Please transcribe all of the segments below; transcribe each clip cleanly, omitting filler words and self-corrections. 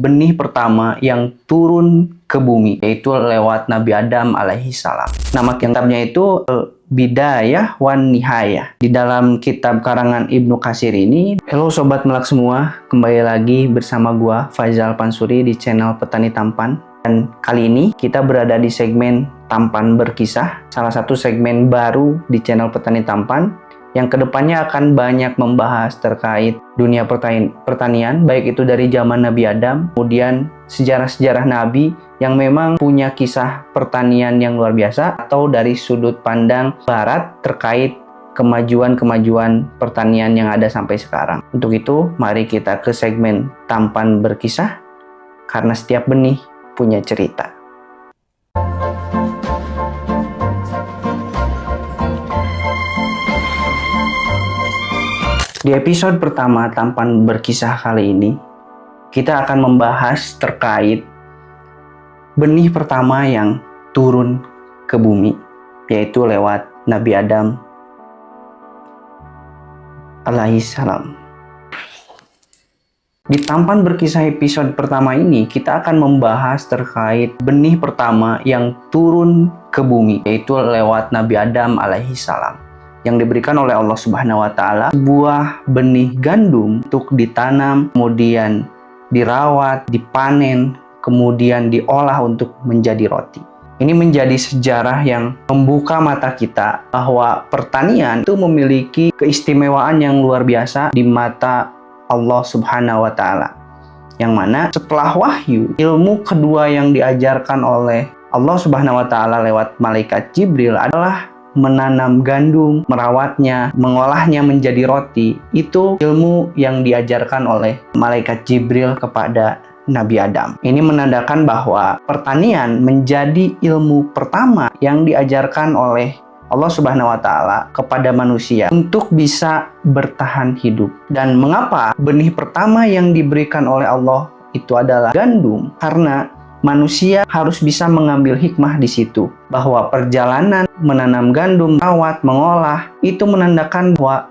benih pertama yang turun ke bumi, yaitu lewat Nabi Adam alaihi salam. Nama kitabnya itu Bidayah wan Nihayah. Di dalam kitab karangan Ibnu Katsir ini, halo Sobat Melak semua, kembali lagi bersama gua Faizal Pansuri di channel Petani Tampan. Dan kali ini kita berada di segmen Tampan Berkisah, salah satu segmen baru di channel Petani Tampan yang kedepannya akan banyak membahas terkait dunia pertanian, baik itu dari zaman Nabi Adam, kemudian sejarah-sejarah Nabi yang memang punya kisah pertanian yang luar biasa, atau dari sudut pandang Barat terkait kemajuan-kemajuan pertanian yang ada sampai sekarang. Untuk itu, mari kita ke segmen Tampan Berkisah, karena setiap benih punya cerita. Di episode pertama Tampan Berkisah kali ini, kita akan membahas terkait benih pertama yang turun ke bumi, yaitu lewat Nabi Adam alaihi salam. Di Tampan Berkisah episode pertama ini, kita akan membahas terkait benih pertama yang turun ke bumi, yaitu lewat Nabi Adam alaihi salam, yang diberikan oleh Allah Subhanahu wa Ta'ala, sebuah benih gandum untuk ditanam, kemudian dirawat, dipanen, kemudian diolah untuk menjadi roti. Ini menjadi sejarah yang membuka mata kita bahwa pertanian itu memiliki keistimewaan yang luar biasa di mata Allah Subhanahu wa Ta'ala. Yang mana setelah wahyu, ilmu kedua yang diajarkan oleh Allah Subhanahu wa Ta'ala lewat malaikat Jibril adalah menanam gandum, merawatnya, mengolahnya menjadi roti. Itu ilmu yang diajarkan oleh malaikat Jibril kepada Nabi Adam. Ini menandakan bahwa pertanian menjadi ilmu pertama yang diajarkan oleh Allah Subhanahu wa Ta'ala kepada manusia untuk bisa bertahan hidup. Dan mengapa benih pertama yang diberikan oleh Allah itu adalah gandum? Karena manusia harus bisa mengambil hikmah di situ, bahwa perjalanan menanam gandum, merawat, mengolah, itu menandakan bahwa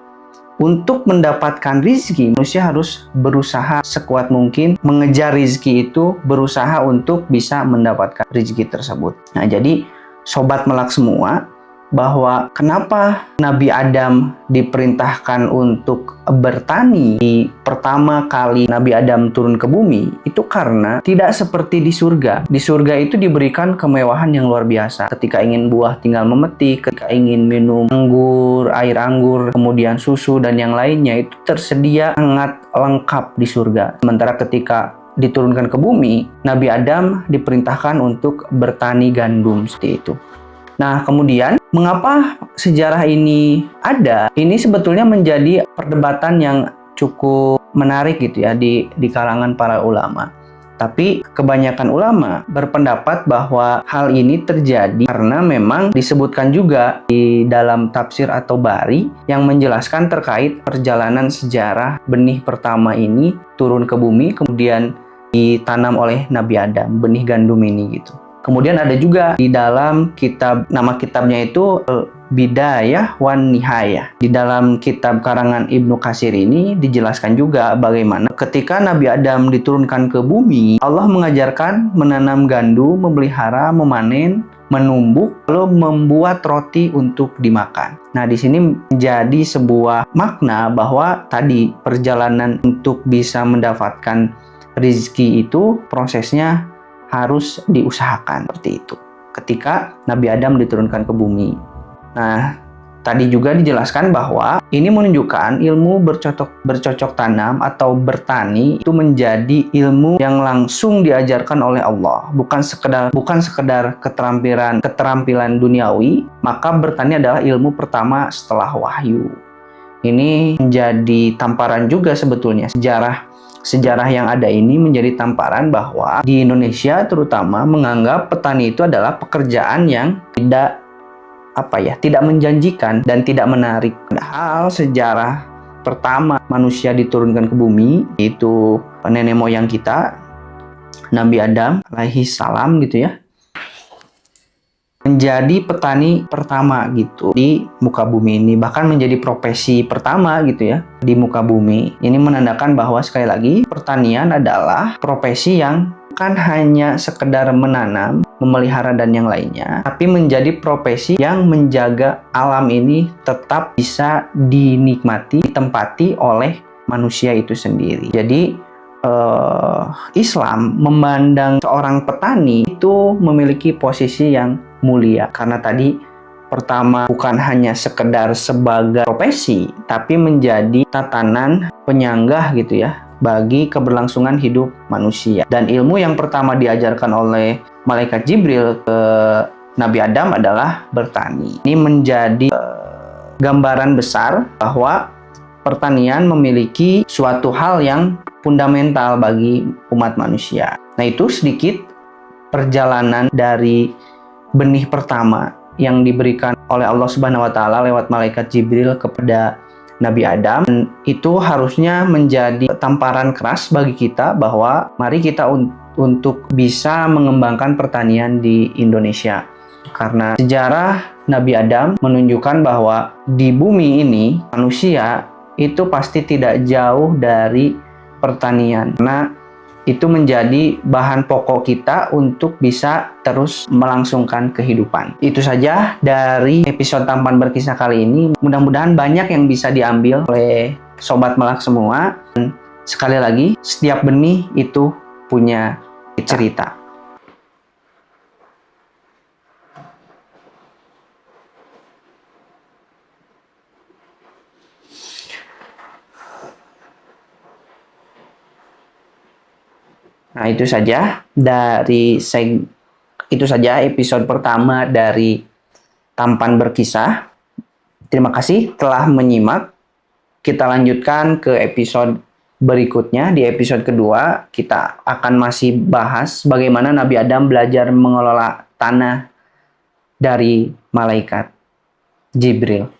untuk mendapatkan rizki, manusia harus berusaha sekuat mungkin mengejar rizki itu, berusaha untuk bisa mendapatkan rizki tersebut. Nah, jadi Sobat Melak semua, bahwa kenapa Nabi Adam diperintahkan untuk bertani di pertama kali Nabi Adam turun ke bumi, itu karena tidak seperti di surga. Di surga itu diberikan kemewahan yang luar biasa. Ketika ingin buah tinggal memetik, ketika ingin minum anggur, air anggur, kemudian susu dan yang lainnya, itu tersedia sangat lengkap di surga. Sementara ketika diturunkan ke bumi, Nabi Adam diperintahkan untuk bertani gandum seperti itu. Nah, kemudian mengapa sejarah ini ada? Ini sebetulnya menjadi perdebatan yang cukup menarik gitu ya di kalangan para ulama. Tapi kebanyakan ulama berpendapat bahwa hal ini terjadi karena memang disebutkan juga di dalam tafsir atau bari yang menjelaskan terkait perjalanan sejarah benih pertama ini turun ke bumi kemudian ditanam oleh Nabi Adam, benih gandum ini gitu. Kemudian ada juga di dalam kitab, nama kitabnya itu Bidayah wan Nihayah. Di dalam kitab karangan Ibnu Katsir ini dijelaskan juga bagaimana ketika Nabi Adam diturunkan ke bumi, Allah mengajarkan menanam gandum, memelihara, memanen, menumbuk, lalu membuat roti untuk dimakan. Nah, di sini menjadi sebuah makna bahwa tadi perjalanan untuk bisa mendapatkan rezeki itu prosesnya harus diusahakan seperti itu ketika Nabi Adam diturunkan ke bumi. Nah, tadi juga dijelaskan bahwa ini menunjukkan ilmu bercocok tanam atau bertani itu menjadi ilmu yang langsung diajarkan oleh Allah, bukan sekedar keterampilan duniawi. Maka bertani adalah ilmu pertama setelah wahyu. Ini menjadi tamparan juga sebetulnya sejarah yang ada ini menjadi tamparan bahwa di Indonesia terutama menganggap petani itu adalah pekerjaan yang tidak menjanjikan dan tidak menarik. Padahal sejarah pertama manusia diturunkan ke bumi yaitu nenek moyang kita Nabi Adam alaihi salam gitu ya. menjadi petani pertama gitu di muka bumi ini, bahkan menjadi profesi pertama gitu ya di muka bumi. Ini menandakan bahwa sekali lagi pertanian adalah profesi yang bukan hanya sekedar menanam, memelihara dan yang lainnya, tapi menjadi profesi yang menjaga alam ini tetap bisa dinikmati, ditempati oleh manusia itu sendiri. Jadi Islam memandang seorang petani itu memiliki posisi yang mulia, karena tadi pertama bukan hanya sekedar sebagai profesi, tapi menjadi tatanan penyanggah gitu ya bagi keberlangsungan hidup manusia. Dan ilmu yang pertama diajarkan oleh malaikat Jibril ke Nabi Adam adalah bertani. Ini menjadi gambaran besar bahwa pertanian memiliki suatu hal yang fundamental bagi umat manusia. Nah, itu sedikit perjalanan dari benih pertama yang diberikan oleh Allah Subhanahu wa taala lewat malaikat Jibril kepada Nabi Adam. Dan itu harusnya menjadi tamparan keras bagi kita bahwa mari kita untuk bisa mengembangkan pertanian di Indonesia. Karena sejarah Nabi Adam menunjukkan bahwa di bumi ini manusia itu pasti tidak jauh dari pertanian, karena itu menjadi bahan pokok kita untuk bisa terus melangsungkan kehidupan. Itu saja dari episode Tampan Berkisah kali ini. Mudah-mudahan banyak yang bisa diambil oleh Sobat Melak semua. Dan sekali lagi, setiap benih itu punya cerita. Nah, itu saja episode pertama dari Tampan Berkisah. Terima kasih telah menyimak. Kita lanjutkan ke episode berikutnya. Di episode kedua, kita akan masih bahas bagaimana Nabi Adam belajar mengelola tanah dari malaikat Jibril.